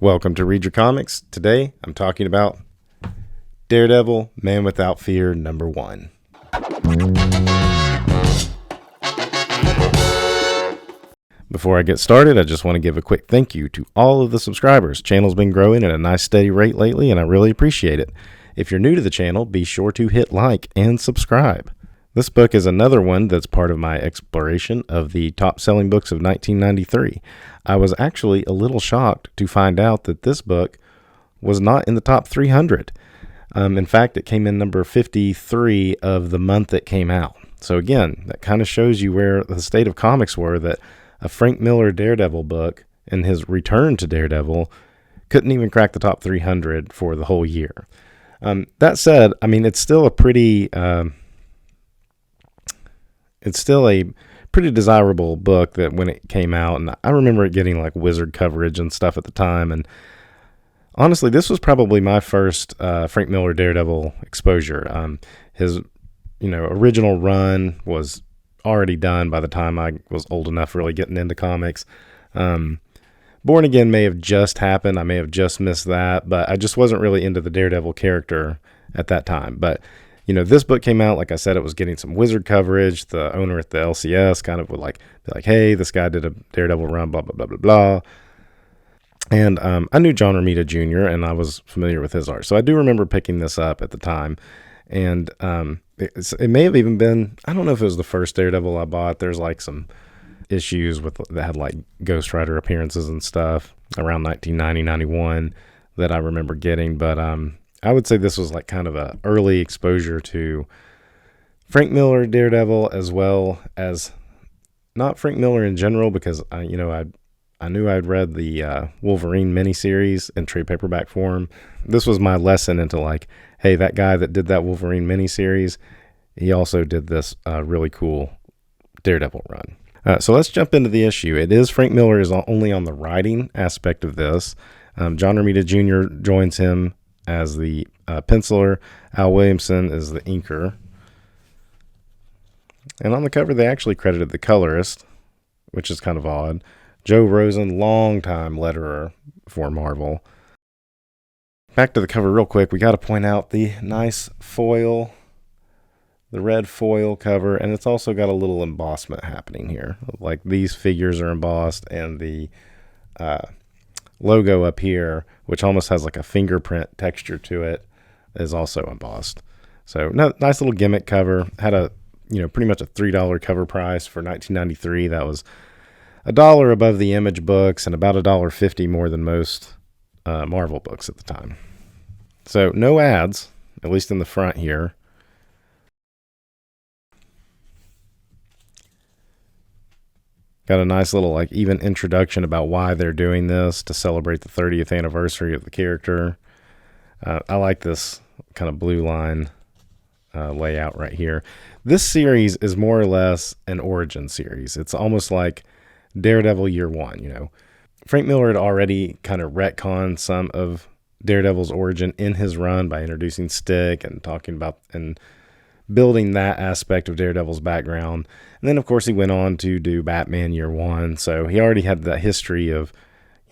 Welcome to Read Your Comics. Today I'm talking about Daredevil, Man Without Fear, #1. Before I get started, I just want to give a quick thank you to all of the subscribers. Channel's been growing at a nice steady rate lately, and I really appreciate it. If you're new to the channel, be sure to hit like and subscribe. This book is another one that's part of my exploration of the top-selling books of 1993. I was actually a little shocked to find out that this book was not in the top 300. In fact, it came in number 53 of the month it came out. So again, that kind of shows you where the state of comics were, that a Frank Miller Daredevil book and his return to Daredevil couldn't even crack the top 300 for the whole year. That said, I mean, it's still a pretty desirable book that when it came out, and I remember it getting like Wizard coverage and stuff at the time. And honestly, this was probably my first Frank Miller Daredevil exposure. His original run was already done by the time I was old enough really getting into comics. Born Again may have just happened. I may have just missed that, but I just wasn't really into the Daredevil character at that time. But this book came out, like I said, it was getting some Wizard coverage. The owner at the LCS kind of would be like, hey, this guy did a Daredevil run, blah, blah, blah, blah, blah. And I knew John Romita Jr., and I was familiar with his art. So I do remember picking this up at the time. And it may have even been, I don't know if it was the first Daredevil I bought. There's like some issues that had like Ghost Rider appearances and stuff around 1990, 91 that I remember getting. But I would say this was like kind of a early exposure to Frank Miller Daredevil, as well as not Frank Miller in general, because I knew I'd read the Wolverine miniseries in trade paperback form. This was my lesson into like, hey, that guy that did that Wolverine miniseries, he also did this really cool Daredevil run. So let's jump into the issue. It is Frank Miller is only on the writing aspect of this. John Romita Jr. joins him as the penciler. Al Williamson is the inker. And on the cover, they actually credited the colorist, which is kind of odd. Joe Rosen, longtime letterer for Marvel. Back to the cover real quick. We got to point out the nice foil, the red foil cover, and it's also got a little embossment happening here. Like these figures are embossed, and the logo up here, which almost has like a fingerprint texture to it, is also embossed. So nice little gimmick cover. Had a pretty much a $3 cover price for 1993. That was $1 above the Image books and about $1.50 more than most Marvel books at the time. So no ads, at least in the front here. Got a nice little like even introduction about why they're doing this to celebrate the 30th anniversary of the character. I like this kind of blue line layout right here. This series is more or less an origin series. It's almost like Daredevil Year One. Frank Miller had already kind of retconned some of Daredevil's origin in his run by introducing Stick and talking about and building that aspect of Daredevil's background. And then, of course, he went on to do Batman Year One. So he already had that history of,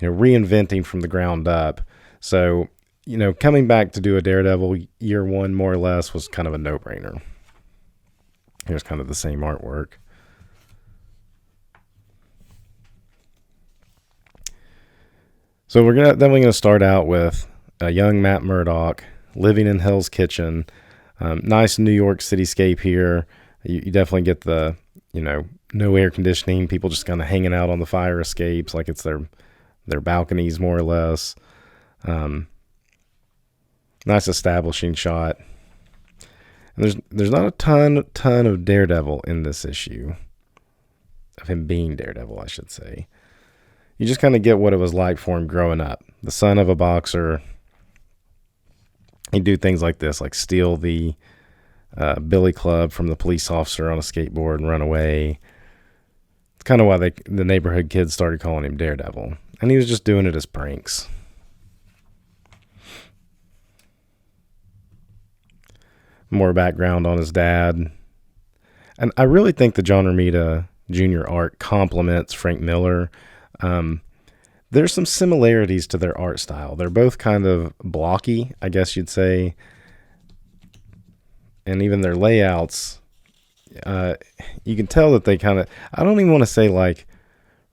reinventing from the ground up. So, coming back to do a Daredevil Year One more or less was kind of a no-brainer. Here's kind of the same artwork. So we're gonna start out with a young Matt Murdock living in Hell's Kitchen. Nice New York cityscape here. You definitely get the no air conditioning. People just kind of hanging out on the fire escapes like it's their balconies more or less. Nice establishing shot. And there's not a ton of Daredevil in this issue, of him being Daredevil, I should say. You just kind of get what it was like for him growing up. The son of a boxer. He'd do things like this, like steal the billy club from the police officer on a skateboard and run away. It's kind of why the neighborhood kids started calling him Daredevil. And he was just doing it as pranks. More background on his dad. And I really think the John Romita Jr. art complements Frank Miller. there's some similarities to their art style. They're both kind of blocky, I guess you'd say, and even their layouts. You can tell that they kind of, I don't even want to say like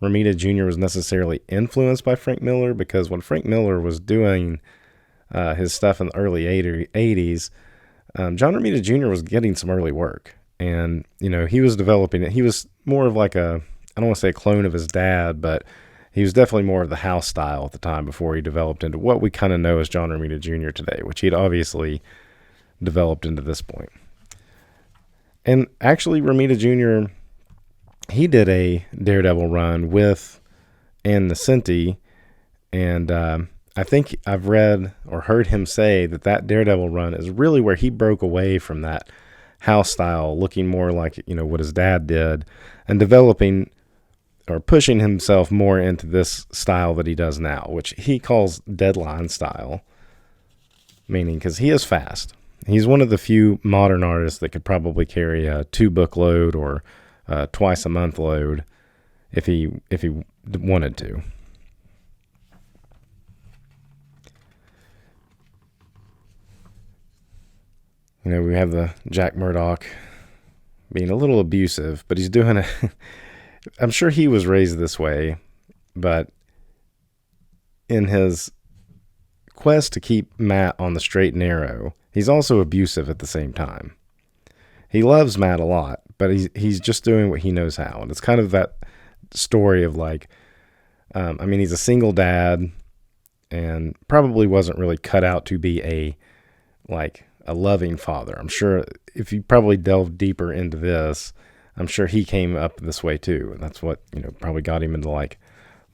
Romita Jr. was necessarily influenced by Frank Miller, because when Frank Miller was doing his stuff in the early 80s, John Romita Jr. was getting some early work. And, he was developing it. He was more of like I don't want to say a clone of his dad, but he was definitely more of the house style at the time before he developed into what we kind of know as John Romita Jr. today, which he'd obviously developed into this point. And actually, Romita Jr., he did a Daredevil run with Ann Nocenti, and I think I've read or heard him say that Daredevil run is really where he broke away from that house style, looking more like, what his dad did, and developing or pushing himself more into this style that he does now, which he calls deadline style, meaning because he is fast. He's one of the few modern artists that could probably carry a 2-book load or twice a month load if he wanted to. We have the Jack Murdock being a little abusive, but he's doing it. I'm sure he was raised this way, but in his quest to keep Matt on the straight and narrow, he's also abusive at the same time. He loves Matt a lot, but he's just doing what he knows how. And it's kind of that story of like, he's a single dad and probably wasn't really cut out to be a loving father. I'm sure if you probably delve deeper into this, I'm sure he came up this way too. And that's what, probably got him into like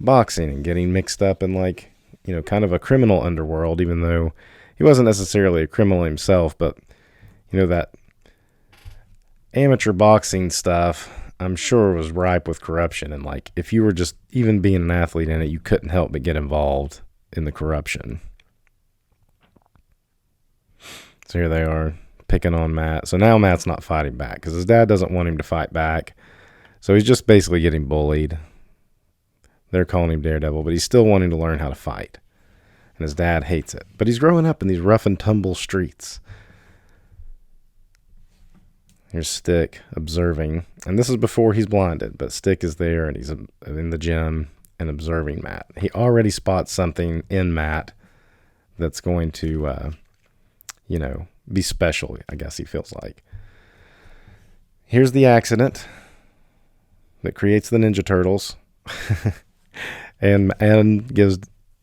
boxing and getting mixed up in like, kind of a criminal underworld, even though he wasn't necessarily a criminal himself, but that amateur boxing stuff, I'm sure was ripe with corruption. And like, if you were just even being an athlete in it, you couldn't help but get involved in the corruption. So here they are picking on Matt. So now Matt's not fighting back because his dad doesn't want him to fight back. So he's just basically getting bullied. They're calling him Daredevil, but he's still wanting to learn how to fight. And his dad hates it. But he's growing up in these rough and tumble streets. Here's Stick observing. And this is before he's blinded, but Stick is there and he's in the gym and observing Matt. He already spots something in Matt that's going to, be special, I guess he feels like. Here's the accident that creates the Ninja Turtles. and gives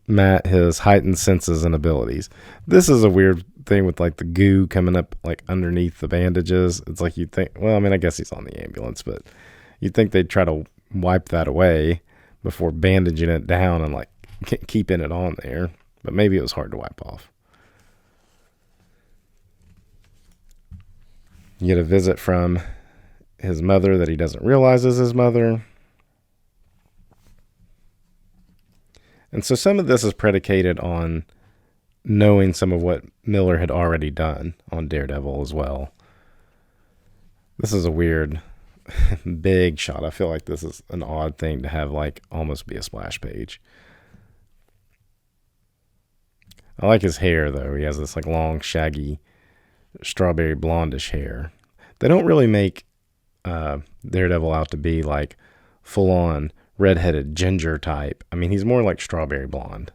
Matt his heightened senses and abilities. This is a weird thing with like the goo coming up like underneath the bandages. It's like you'd think, I guess he's on the ambulance, but you'd think they'd try to wipe that away before bandaging it down and like keeping it on there. But maybe it was hard to wipe off. You get a visit from his mother that he doesn't realize is his mother. And so some of this is predicated on knowing some of what Miller had already done on Daredevil as well. This is a weird, big shot. I feel like this is an odd thing to have like almost be a splash page. I like his hair though. He has this like long, shaggy, strawberry blondish hair. They don't really make Daredevil out to be like full on redheaded ginger type. He's more like strawberry blonde.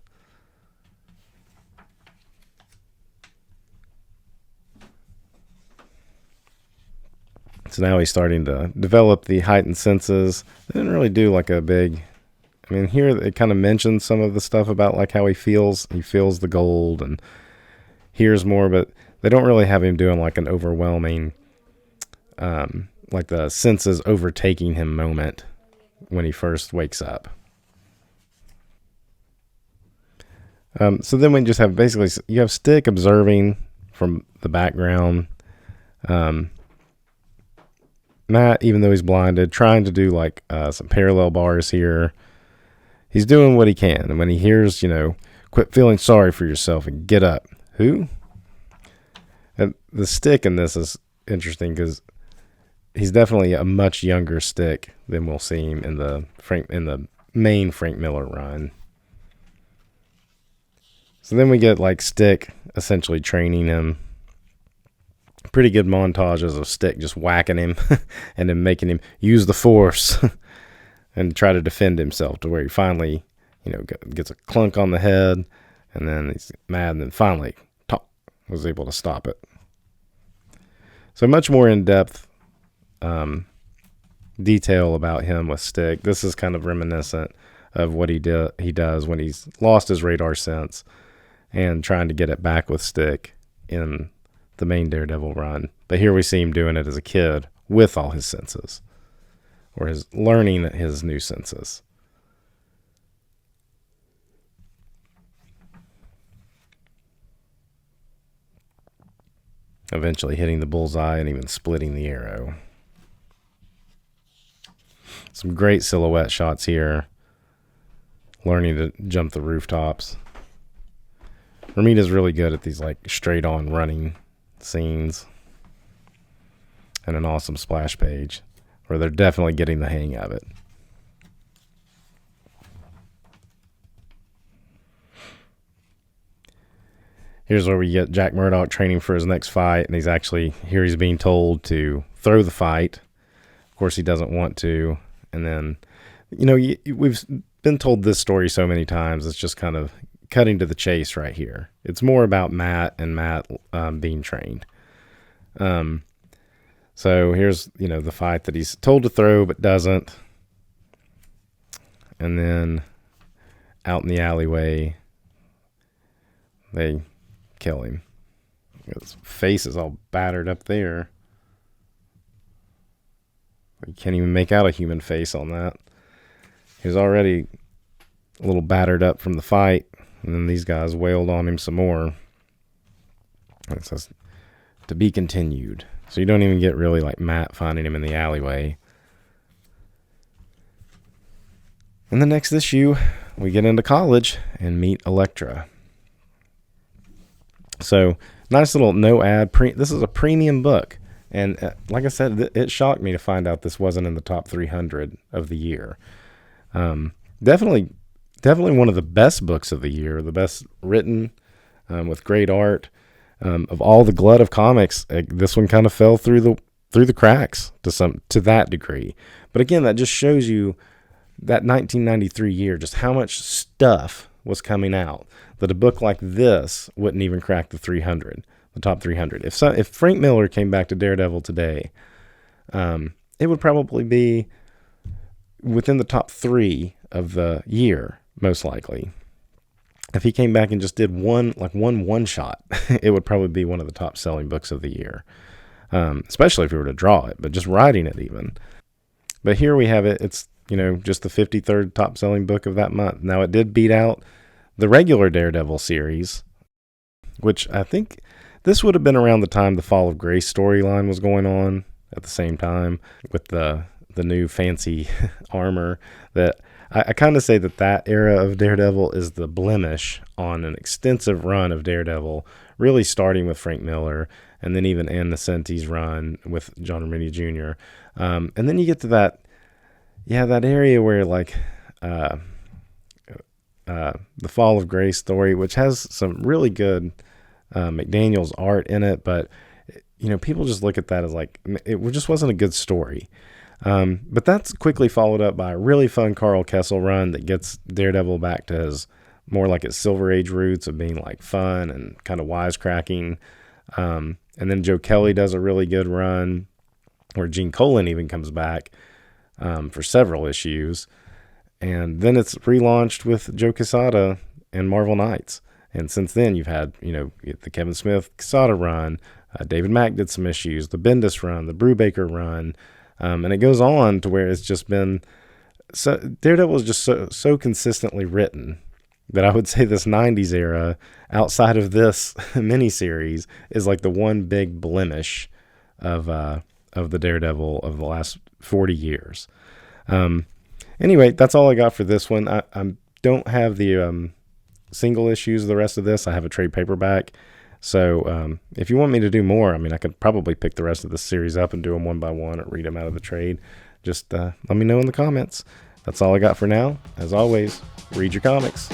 So now he's starting to develop the heightened senses. They didn't really do like a big, here it kind of mentions some of the stuff about like how he feels the gold and hears more, but they don't really have him doing like an overwhelming, like the senses overtaking him moment when he first wakes up. So then we just have basically, you have Stick observing from the background. Matt, even though he's blinded, trying to do like some parallel bars here. He's doing what he can. And when he hears, quit feeling sorry for yourself and get up. Who? And the Stick in this is interesting because he's definitely a much younger Stick than we'll see him in the main Frank Miller run. So then we get like Stick essentially training him. Pretty good montages of Stick just whacking him and then making him use the force and try to defend himself, to where he finally, gets a clunk on the head, and then he's mad, and then finally was able to stop it. So much more in-depth detail about him with Stick. This is kind of reminiscent of what he does when he's lost his radar sense and trying to get it back with Stick in the main Daredevil run. But here we see him doing it as a kid with all his senses, or his learning his new senses. Eventually hitting the bullseye and even splitting the arrow. Some great silhouette shots here. Learning to jump the rooftops. Romita's really good at these like straight on running scenes. And an awesome splash page where they're definitely getting the hang of it. Here's where we get Jack Murdock training for his next fight, and he's being told to throw the fight. Of course, he doesn't want to. And then, we've been told this story so many times, it's just kind of cutting to the chase right here. It's more about Matt being trained. So here's, the fight that he's told to throw but doesn't. And then out in the alleyway, they kill him. His face is all battered up there. You can't even make out a human face on that. He was already a little battered up from the fight, and then these guys wailed on him some more. It says, to be continued. So you don't even get really like Matt finding him in the alleyway. In the next issue, we get into college and meet Elektra. So, nice little no ad. This is a premium book. And like I said, it shocked me to find out this wasn't in the top 300 of the year. Definitely one of the best books of the year. The best written, with great art. Of all the glut of comics, this one kind of fell through the cracks to that degree. But again, that just shows you that 1993 year, just how much stuff was coming out, that a book like this wouldn't even crack the top 300. If Frank Miller came back to Daredevil today, it would probably be within the top 3 of the year, most likely. If he came back and just did one shot, it would probably be one of the top selling books of the year, especially if we were to draw it, but just writing it even. But here we have it. It's, just the 53rd top selling book of that month. Now, it did beat out the regular Daredevil series, which I think this would have been around the time the Fall of Grace storyline was going on at the same time with the new fancy armor. That I kind of say that era of Daredevil is the blemish on an extensive run of Daredevil, really starting with Frank Miller and then even Ann Nesenti's run with John Romita Jr. And then you get to that area where like the Fall of Grace story, which has some really good McDaniel's art in it, but people just look at that as like it just wasn't a good story. But that's quickly followed up by a really fun Carl Kessel run that gets Daredevil back to his more like its Silver Age roots of being like fun and kind of wisecracking. And then Joe Kelly does a really good run where Gene Colan even comes back for several issues. And then it's relaunched with Joe Quesada and Marvel Knights. And since then, you've had, the Kevin Smith Quesada run. David Mack did some issues. The Bendis run. The Brubaker run. And it goes on to where it's just been... So Daredevil is just so consistently written that I would say this 90s era, outside of this miniseries, is like the one big blemish of the Daredevil of the last 40 years. Anyway, that's all I got for this one. I don't have the single issues of the rest of this. I have a trade paperback. So if you want me to do more, I could probably pick the rest of the series up and do them one by one or read them out of the trade. Just let me know in the comments. That's all I got for now. As always, read your comics.